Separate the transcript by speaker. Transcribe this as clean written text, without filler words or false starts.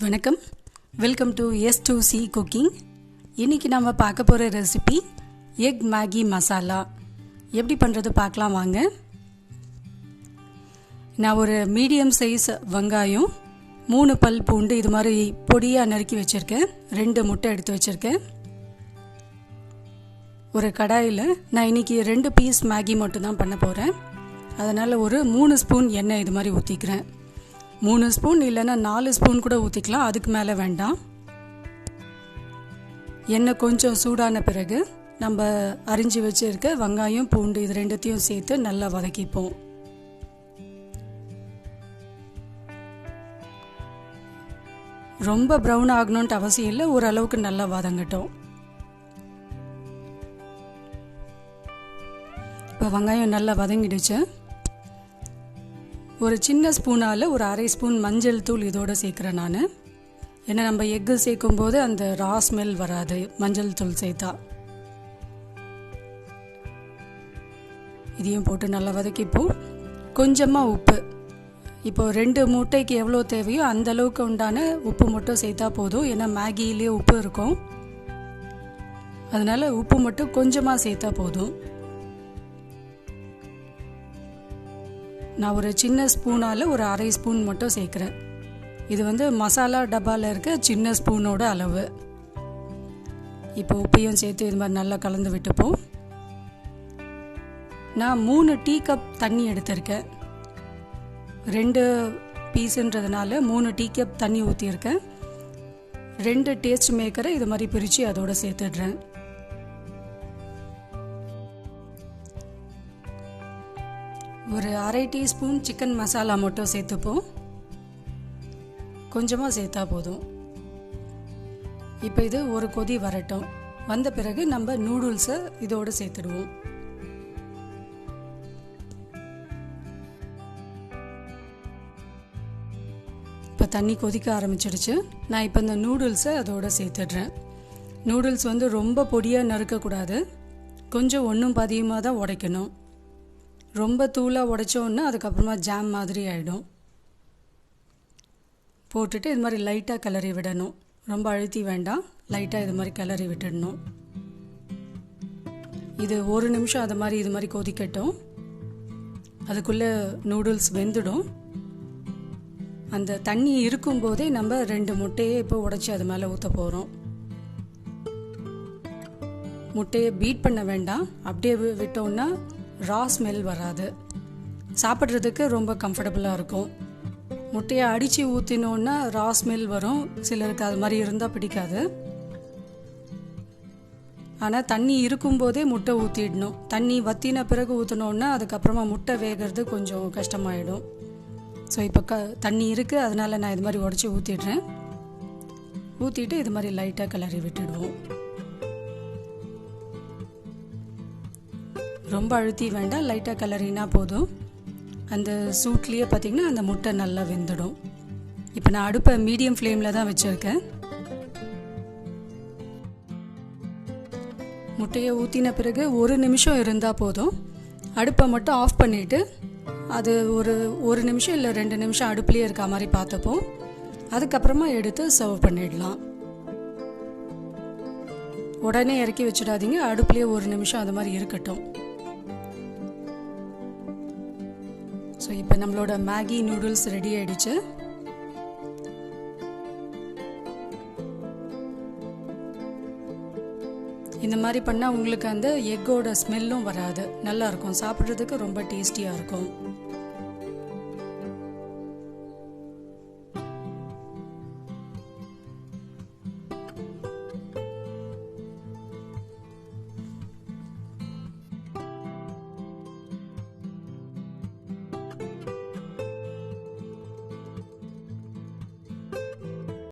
Speaker 1: வணக்கம், welcome to S2C cooking. இன்றைக்கி நம்ம பார்க்க போகிற ரெசிபி எக் மேகி மசாலா. எப்படி பண்ணுறது பார்க்கலாம் வாங்க. நான் ஒரு மீடியம் சைஸ் வெங்காயம், 3 பல் பூண்டு இது மாதிரி பொடியாக நறுக்கி வச்சுருக்கேன். 2 முட்டை எடுத்து வச்சுருக்கேன். ஒரு கடாயில் நான் இன்றைக்கி 2 பீஸ் மேகி மட்டும்தான் பண்ண போகிறேன். அதனால் ஒரு 3 ஸ்பூன் எண்ணெய் இது மாதிரி ஊற்றிக்கிறேன். 3 ஸ்பூன் இல்லைன்னா 4 ஸ்பூன் கூட ஊற்றிக்கலாம், அதுக்கு மேலே வேண்டாம். எண்ணெய் கொஞ்சம் சூடான பிறகு நம்ம அரிஞ்சு வச்சுருக்க வெங்காயம் பூண்டு இது ரெண்டுத்தையும் சேர்த்து நல்லா வதக்கிப்போம். ரொம்ப ப்ரௌன் ஆகணுன்ட்டு அவசியம் இல்லை, ஓரளவுக்கு நல்லா வதங்கட்டும். இப்போ வெங்காயம் நல்லா வதங்கிடுச்சு. ஒரு சின்ன ஸ்பூனால் ஒரு அரை ஸ்பூன் மஞ்சள் தூள் இதோடு சேர்க்குறேன் நான். ஏன்னா நம்ம எக்கு சேர்க்கும் போது அந்த ரா ஸ்மெல் வராது மஞ்சள் தூள் சேர்த்தா. இதையும் போட்டு நல்லா வதக்கிப்போம். கொஞ்சமாக உப்பு, இப்போ 2 முட்டைக்கு எவ்வளோ தேவையோ அந்த அளவுக்கு உண்டான உப்பு மட்டும் சேர்த்தா போதும். ஏன்னா மேகியிலே உப்பு இருக்கும், அதனால் உப்பு மட்டும் கொஞ்சமாக சேர்த்தா போதும். நான் ஒரு சின்ன ஸ்பூனால் ஒரு அரை ஸ்பூன் மட்டும் சேர்க்குறேன். இது மசாலா டப்பாவில் இருக்க சின்ன ஸ்பூனோட அளவு. இப்போ உப்பையும் சேர்த்து இது மாதிரி நல்லா கலந்து விட்டுப்போம். நான் 3 டீ கப் தண்ணி எடுத்திருக்கேன். 2 பீஸுன்றதுனால 3 டீ கப் தண்ணி ஊற்றிருக்கேன். 2 டேஸ்ட் மேக்கரை இது மாதிரி பிரித்து அதோடு சேர்த்துடுறேன். ஒரு அரை டீஸ்பூன் சிக்கன் மசாலா மட்டும் சேர்த்துப்போம், கொஞ்சமாக சேர்த்தா போதும். இப்போ இது ஒரு கொதி வரட்டும். வந்த பிறகு நம்ம நூடுல்ஸை இதோடு சேர்த்துடுவோம். இப்போ தண்ணி கொதிக்க ஆரம்பிச்சிடுச்சு. நான் இப்போ இந்த நூடுல்ஸை அதோடு சேர்த்துடுறேன். நூடுல்ஸ் ரொம்ப பொடியாக நறுக்கக்கூடாது, கொஞ்சம் ஒன்றும் பாதியமாக தான் உடைக்கணும். ரொம்ப தூளாக உடைச்சோன்னா அதுக்கப்புறமா ஜாம் மாதிரி ஆகிடும். போட்டுட்டு இது மாதிரி லைட்டாக கிளறி விடணும். ரொம்ப அழுத்தி வேண்டாம், லைட்டாக இது மாதிரி கிளறி விட்டுடணும். இது 1 நிமிஷம் அது மாதிரி இது மாதிரி கொதிக்கட்டும். அதுக்குள்ளே நூடுல்ஸ் வெந்துடும். அந்த தண்ணி இருக்கும்போதே நம்ம 2 முட்டையை இப்போ உடைச்சி அது மேலே ஊற்ற போகிறோம். முட்டையை பீட் பண்ண வேண்டாம், அப்படியே விட்டோம்னா ரா ஸ்மெல் வராது, சாப்பிட்றதுக்கு ரொம்ப கம்ஃபர்டபுளாக இருக்கும். முட்டையை அடித்து ஊற்றினோன்னா ரா ஸ்மெல் வரும், சிலருக்கு அது மாதிரி இருந்தால் பிடிக்காது. ஆனால் தண்ணி இருக்கும்போதே முட்டை ஊற்றிடணும். தண்ணி வற்றின பிறகு ஊற்றினோன்னா அதுக்கப்புறமா முட்டை வேகிறது கொஞ்சம் கஷ்டமாயிடும். ஸோ இப்போ தண்ணி இருக்குது, அதனால் நான் இது மாதிரி உடச்சி ஊற்றிடுறேன். ஊற்றிட்டு இது மாதிரி லைட்டாக கிளறி விட்டுடுவோம். ரொம்ப அழுத்தி வேண்டாம், லைட்டாக கிளறினா போதும். அந்த சூட்லேயே பார்த்திங்கன்னா அந்த முட்டை நல்லா வெந்துடும். இப்போ நான் அடுப்பை மீடியம் ஃப்ளேமில் தான் வச்சுருக்கேன். முட்டையை ஊற்றின பிறகு 1 நிமிஷம் இருந்தால் போதும். அடுப்பை மட்டும் ஆஃப் பண்ணிவிட்டு அது ஒரு 1 நிமிஷம் இல்லை 2 நிமிஷம் அடுப்புலேயே இருக்க மாதிரி பார்த்துப்போம். அதுக்கப்புறமா எடுத்து சர்வ் பண்ணிடலாம். உடனே இறக்கி வச்சிடாதீங்க, அடுப்புலேயே 1 நிமிஷம் அது மாதிரி இருக்கட்டும். ஸோ இப்போ நம்மளோட மேகி நூடுல்ஸ் ரெடி ஆகிடுச்சு. இந்த மாதிரி பண்ணால் உங்களுக்கு அந்த எக்கோட ஸ்மெல்லும் வராது, நல்லாயிருக்கும், சாப்பிட்றதுக்கு ரொம்ப டேஸ்டியாக இருக்கும்.